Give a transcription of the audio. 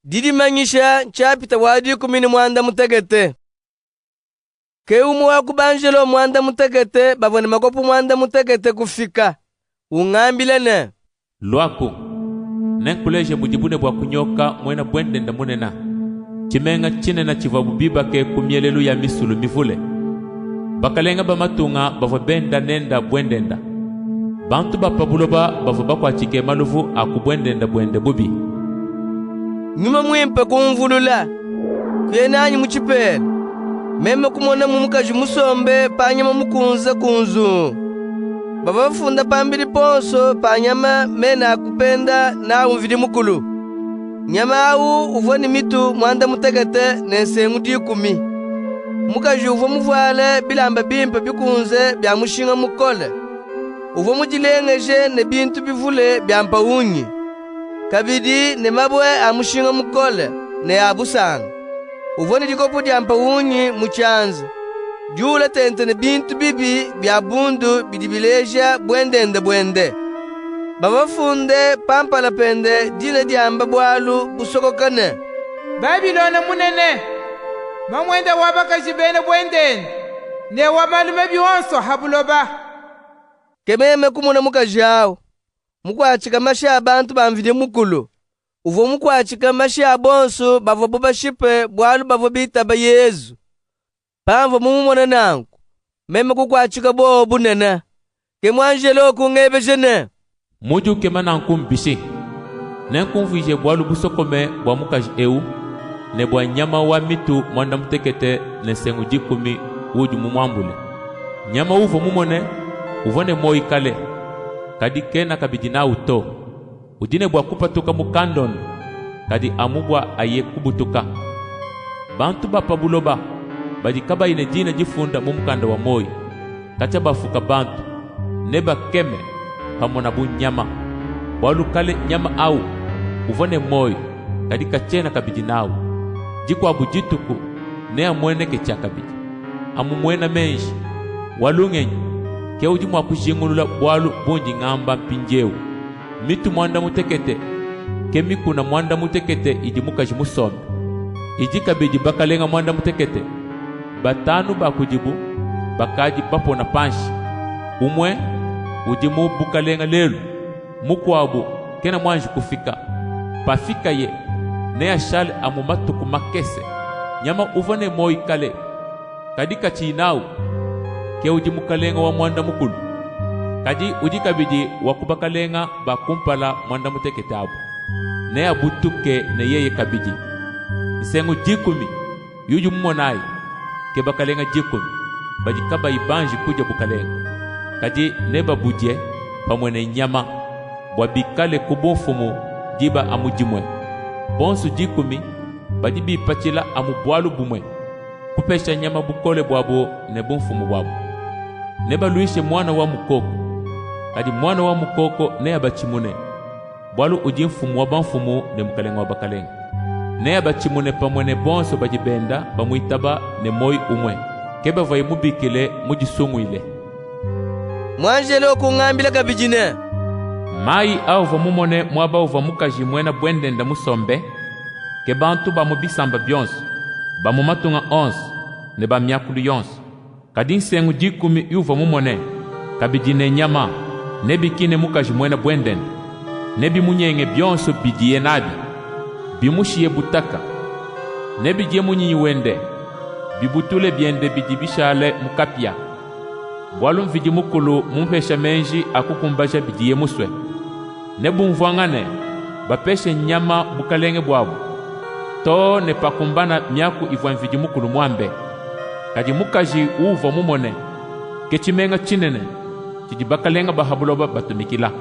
didimanyisha chapita wadi kumini mwanda mutegete. Ke umu wa kubanjelo mwanda mutegete babone makopu mwanda mutegete kufika. Ungambile ne. Lwaku. Nenkuleje mujibune bwa kunyoka mwena bwendenda munena. Chimenga chine na chivabu biba ke kumyelelu ya misulu mivule. Bakalenga bamatunga bavo benda nenda bwendenda. Bantu bapabuloba bavo bakwa chike maluvu akubwendenda bwende bubi. Nyuma mwimpe kumvulula. Kuyenanyi muchipele. Meme kumona mumukaji musombe panyama mukunza kunzu. Baba funda pambili ponso panyama mena akupenda na uvili mukulu. Nyama au uvoni mitu mwanda mutegete nensengu dikumi. Mukaji uvo muvale bilamba bimpe bikunze bya mushinga mukole. Uvo mujilengeje ne bintu bivule bya mpa unyi. Kabidi ne mabwe amushinga mukole ne abusanga. Uvoni dikopo dia mpa unyi muchanza. Jula tente ne bintu bibi bya bundu bidibileja bwendende bwende. Baba funde pampa la pende dina diamba bwalu busokokane. Babilona munene. Mamwenda wabaka jibene bwendende. Ne wamalume bionso habuloba. Kememe kumuna mukajao. Mukwachika masha abantu bamvide mukulu. Uvo mukwachika masha bonso bavo boba shipe bwalu bavo bita ba Yezu. Pamvo mumumona nangu. Meme kukwachika bobu nena. Kemwanjelo kungebe jene. Muju kema nankum bisi. Nenkumvije bwalu busokome bwa mukaji eu. Ne bwa nyama wa mitu mwanda mutekete ne sengu dikumi uju mumwambule. Nyama uvo mumone uvone moi kale. Kadi kena kabidina uto. Udine bwa kupatuka mukandon. Kadi amubwa aye kubutuka. Bantu bapabuloba. Badi kaba ine dina jifunda mumukanda wa moi. Kacha bafuka bantu. Neba keme pamona bu nyama. Walu kale nyama au. Uvone moi. Kadi kachena kabidinau. Jikwa bujituku. Nea mwene kecha kabidi. Amu mwena menji. Walu ngenyi. Ke ujimu wakujingulula walu bonji ngamba pinjeu. Mitu mwanda mutekete. Kemi kuna mwanda mutekete ijimuka jimusombe. Ijika biji bakalenga mwanda mutekete. Batanu bakujibu bakaji papo na panshi. Umwe ujimu bukalenga lelu. Mukwabu kena mwanji kufika. Pafika ye nea shale amumatu kumakese. Nyama uvone moi kale. Kadika chinau. Ke ujimu kalenga wa mwanda mukulu. Kaji ujika biji wakubakalenga bakumpala mwanda mutekete abu. Nea butuke ne yeye kabiji. Isengu jikumi yuju mmonai. Ke bakalenga jikumi baji kaba ibanji kuja bukalenga. Kaji neba buje pamwene nyama wabikale kubonfumu jiba amujimwe. Bonsu jikumi baji bipachila amubwalu bumwe. Kupesha nyama bukole bwabo ne bonfumu bwabo. Neba luishe mwana wa mukoko. Kadi mwana wa mukoko ne abachimune. Bwalu ujimfumu wa banfumu ne mukalenga wa bakalenga. Ne abachimune pamwene bonso bajibenda bamuitaba ne moi umwe. Keba vai mubikile mujisungu ile. Mwanjelo kungambila kabijine. Mai au vamumone mwaba uva mukaji mwena bwendenda musombe. Ke bantu bamubisamba byonso. Bamumatunga 11 ne bamyakulu yonso. Kadi nsengu jikumi yuva mumone. Kabijine nyama. Nebikine mukaji mwena bwendenda. Nebi munyenge byonso bidiye nabi. Bimushiye butaka. Nebi munyinyi wende. Bibutule biende bidibishale mukapia. Bwalu mvidi mukulu mumpesha menji akukumbaja bidiye muswe. Nebu mvwangane. Bapeshe nyama bukalenge bwabu. To ne pakumbana myaku iva mvidi mukulu mwambe. Kaji mukaji uva mumone. Kechimenga chinene. Chidi bakalenga bahabuloba batumikila.